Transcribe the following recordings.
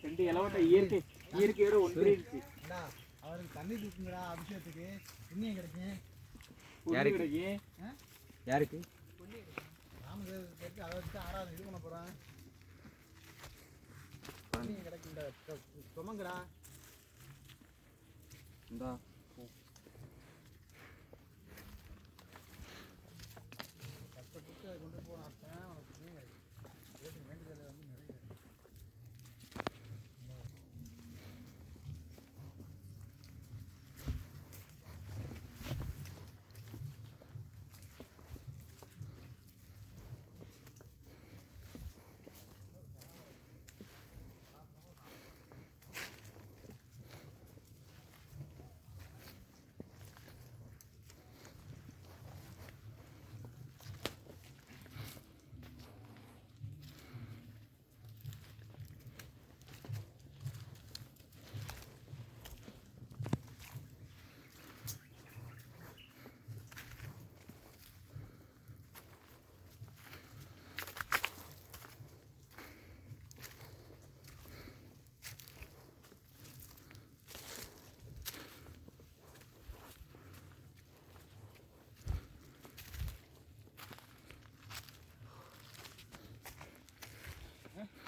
ரெண்டு இலவட்டம் இயற்கையோட ஒன்றிருச்சு. அவருக்கு தண்ணி தூக்குங்கடா அபிஷேகத்துக்கு. புண்ணியம் கிடைக்கும். யாருக்கு ராமதேவருக்கு அதை வச்சு ஆராதனை இது பண்ண போகிறேன். புண்ணியம் கிடைக்கும்டா. சுமங்கடா இந்தா கஷ்டப்பட்டு அதை கொண்டு போன அர்த்தம் உனக்கு வேண்டுதல் வந்து நிறைய.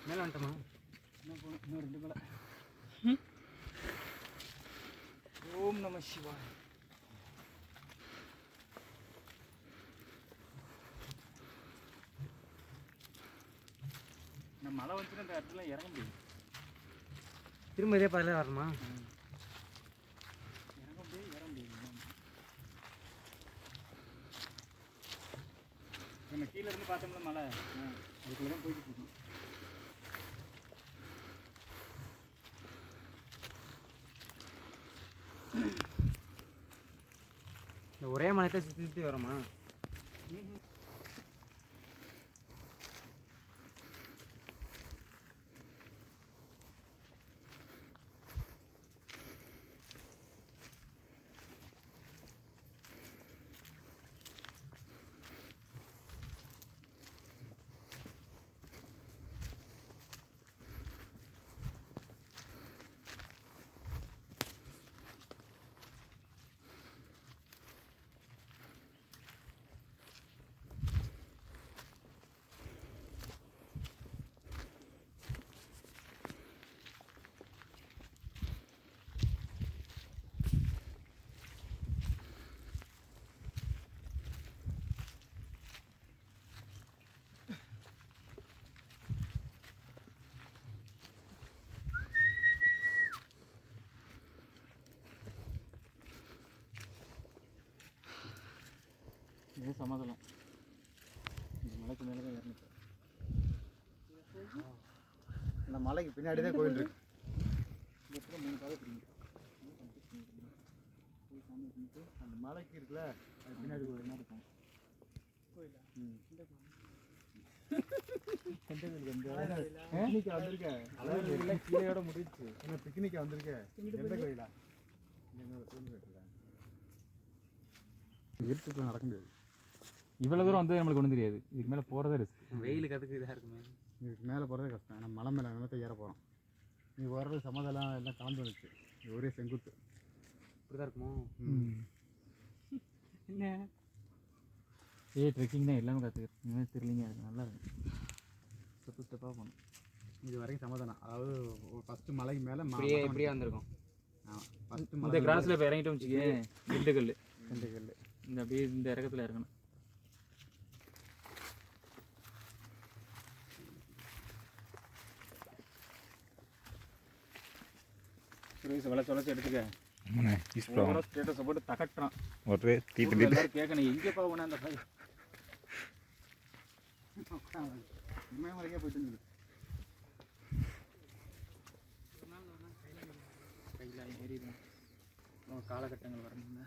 மேலே வந்துட்டோமா? இன்னும் ரெண்டு மலை. ஓம் நம சிவாய. இந்த மழை வந்துட்டு அந்த இடத்துல இறங்க முடியும். திரும்ப இதே பாதையில் வரணுமா? இறங்க முடியும். நம்ம கீழே இருந்து பார்த்தோம்னா மலை அதுக்குள்ளே தான் போய்கிட்டு இருக்கோம். இந்த ஒரே மலையை சுற்றி சுற்றி வரோமா? இது சமாதானம். இந்த மலைக்கு மேலே தான் ஏறணும். இந்த மலைக்கு பின்னாடி தான் கோயில் இருக்கு. எப்படி 3 பாதை பிரியும். அந்த மலைக்கு இருக்குல்ல அது பின்னாடி கோயில் மாதிரி இருக்கும். கோயிலா? பிக்னிக் வந்திருக்க அதாவது கீழேயோட முடிச்சு. என்ன பிக்னிக் வந்திருக்க எந்த கோயிலா? இருட்டுக்குள்ள நடக்க முடியாது. இவ்வளோ தூரம் வந்து நம்மளுக்கு ஒன்றும் தெரியாது. இதுக்கு மேலே போகிறதே ரிஸ்க். வெயிலுக்கு அதுக்கு இதாக இருக்குமே. இதுக்கு மேலே போகிறதே கஷ்டம். நம்ம மலை மேலே நிலத்தை ஏற போகிறோம். நீ வர்றது சமதெல்லாம் எல்லாம் கலந்து வந்துச்சு. இது ஒரே செங்குத்து. இப்படி தான் இருக்குமோ? என்ன ட்ரெக்கிங் தான் எல்லாமே கற்றுக்கிறேன். இனிமேல் தெரியலிங்க. அது நல்லா இருக்கும். ஸ்டெப்பாக போகணும். இது வரைக்கும் சமாதானம். அதாவது ஃபஸ்ட்டு மலைக்கு மேலே இப்படியே வந்திருக்கோம். ஃபஸ்ட்டு இந்த கிராஸில் இப்போ இறங்கிட்டோம் வச்சுக்கே. திண்டுக்கல் திண்டுக்கல் இந்த அப்படியே இந்த இறக்கத்தில் இறங்கணும். வளைச்சு எடுத்துக்க. ஸ்டேட்டஸை போட்டு தகட்டுறான். எல்லாரும் கேட்கணும் எங்கேப்பா போனேன் அந்த பையன். இமயமலைக்கே போயிட்டு இருந்தது. கையில் ஏறிடும். காலகட்டங்கள் வரணுங்க.